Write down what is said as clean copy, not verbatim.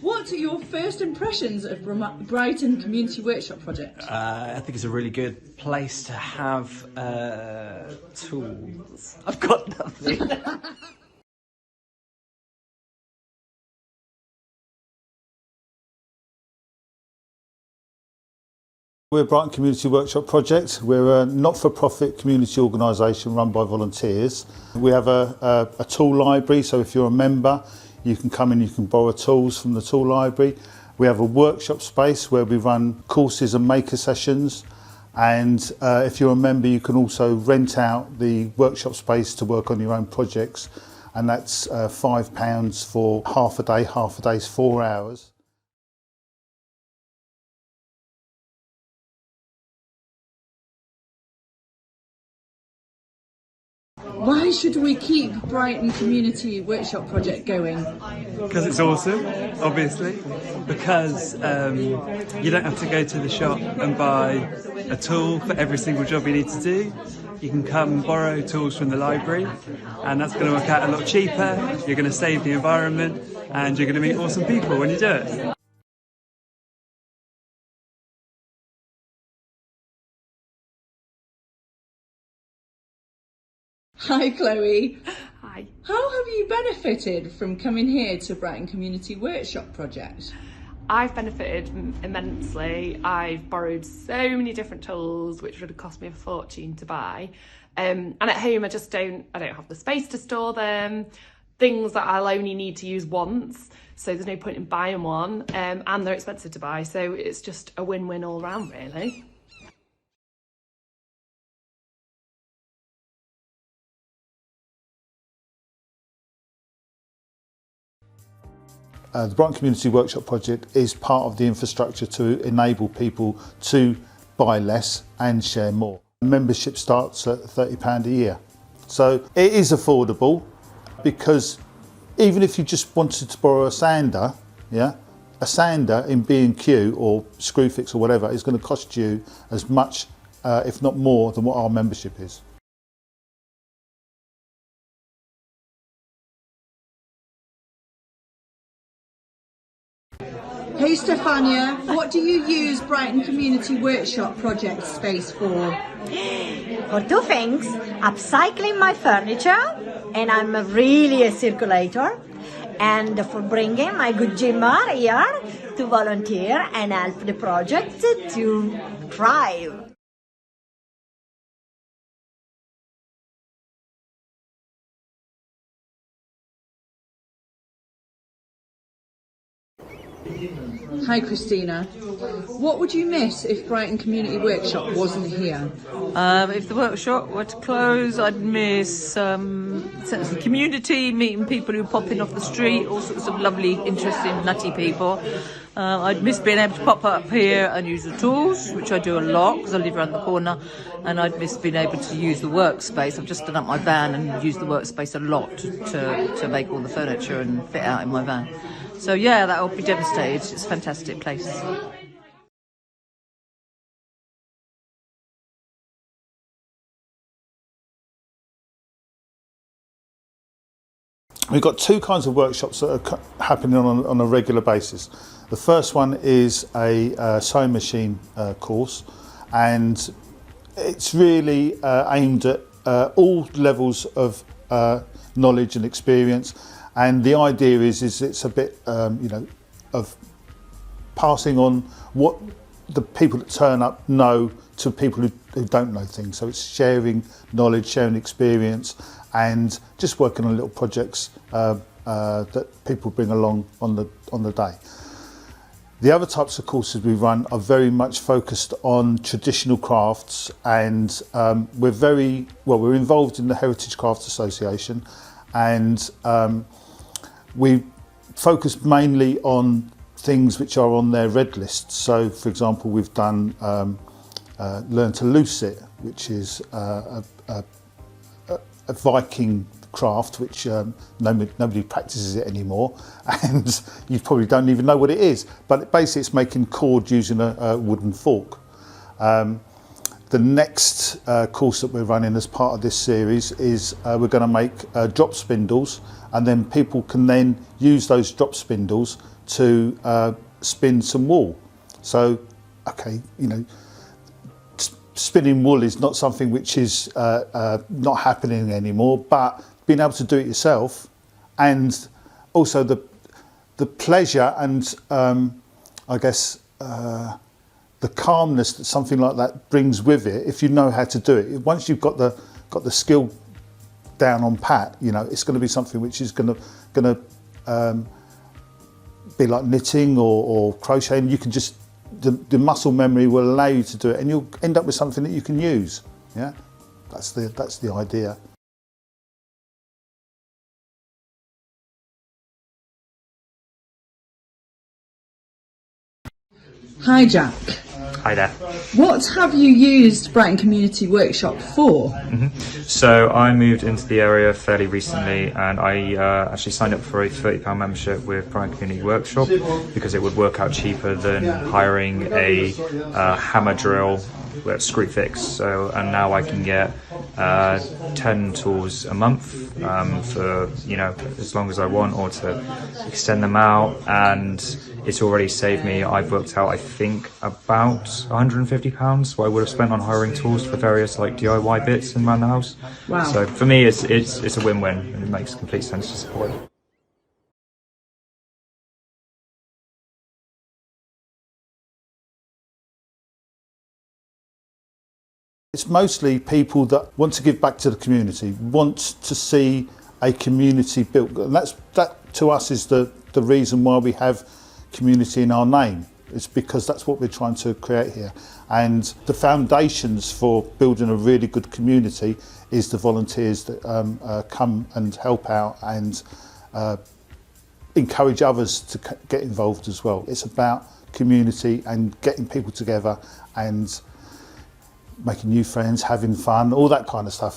What are your first impressions of Brighton Community Workshop Project? I think it's a really good place to have tools. I've got nothing. We're Brighton Community Workshop Project. We're a not-for-profit community organisation run by volunteers. We have a tool library, so if you're a member, you can come in, you can borrow tools from the tool library. We have a workshop space where we run courses and maker sessions. And if you're a member, you can also rent out the workshop space to work on your own projects. And that's £5 for half a day's 4 hours. Why should we keep Brighton Community Workshop Project going? Because it's awesome, obviously. Because you don't have to go to the shop and buy a tool for every single job you need to do. You can come borrow tools from the library, and that's going to work out a lot cheaper. You're going to save the environment, and you're going to meet awesome people when you do it. Hi Chloe. Hi. How have you benefited from coming here to Brighton Community Workshop Project? I've benefited immensely. I've borrowed so many different tools which would have cost me a fortune to buy. And at home I don't have the space to store them. Things that I'll only need to use once, so there's no point in buying one. And they're expensive to buy, so it's just a win-win all round really. The Brighton Community Workshop Project is part of the infrastructure to enable people to buy less and share more. Membership starts at £30 a year. So it is affordable, because even if you just wanted to borrow a sander, a sander in B&Q or Screwfix or whatever is going to cost you as much, if not more, than what our membership is. Hey Stefania, what do you use Brighton Community Workshop Project space for? For two things: upcycling my furniture, and I'm really a circulator, and for bringing my good Jimmer here to volunteer and help the project to thrive. Hi Christina, what would you miss if Brighton Community Workshop wasn't here? If the workshop were to close, I'd miss sense of community, meeting people who pop in off the street, all sorts of lovely, interesting, nutty people. I'd miss being able to pop up here and use the tools, which I do a lot because I live around the corner, and I'd miss being able to use the workspace. I've just done up my van and used the workspace a lot to make all the furniture and fit out in my van. So yeah, that would be devastated. It's a fantastic place. We've got two kinds of workshops that are happening on a regular basis. The first one is a sewing machine course, and it's really aimed at all levels of knowledge and experience. And the idea is it's a bit, of passing on what the people that turn up know to people who don't know things. So it's sharing knowledge, sharing experience, and just working on little projects that people bring along on the day. The other types of courses we run are very much focused on traditional crafts, and we're involved in the Heritage Crafts Association, and we focus mainly on things which are on their red list. So, for example, we've done Learn to Lucet, which is a Viking craft which nobody practices it anymore, and you probably don't even know what it is. But basically, it's making cord using a wooden fork. The next course that we're running as part of this series is we're going to make drop spindles, and then people can then use those drop spindles to spin some wool. So, okay, you know, spinning wool is not something which is not happening anymore, but being able to do it yourself, and also the pleasure and I guess the calmness that something like that brings with it, if you know how to do it. Once you've got the skill down on pat, you know, it's going to be something which is going to be like knitting or crocheting. You can just the muscle memory will allow you to do it, and you'll end up with something that you can use. Yeah, that's the idea. Hi Jack. Hi there. What have you used Brighton Community Workshop for? So I moved into the area fairly recently, and I actually signed up for a £30 membership with Brighton Community Workshop because it would work out cheaper than hiring a hammer drill with screw fix. So, and now I can get 10 tools a month for, you know, as long as I want, or to extend them out. And it's already saved me, I've worked out, I think, about £150 what I would have spent on hiring tools for various like DIY bits around the house. Wow. So for me, it's a win-win, and it makes complete sense to support it. It's mostly people that want to give back to the community, want to see a community built, and that to us is the reason why we have community in our name. It's because that's what we're trying to create here. And the foundations for building a really good community is the volunteers that come and help out and encourage others to get involved as well. It's about community and getting people together and making new friends, having fun, all that kind of stuff.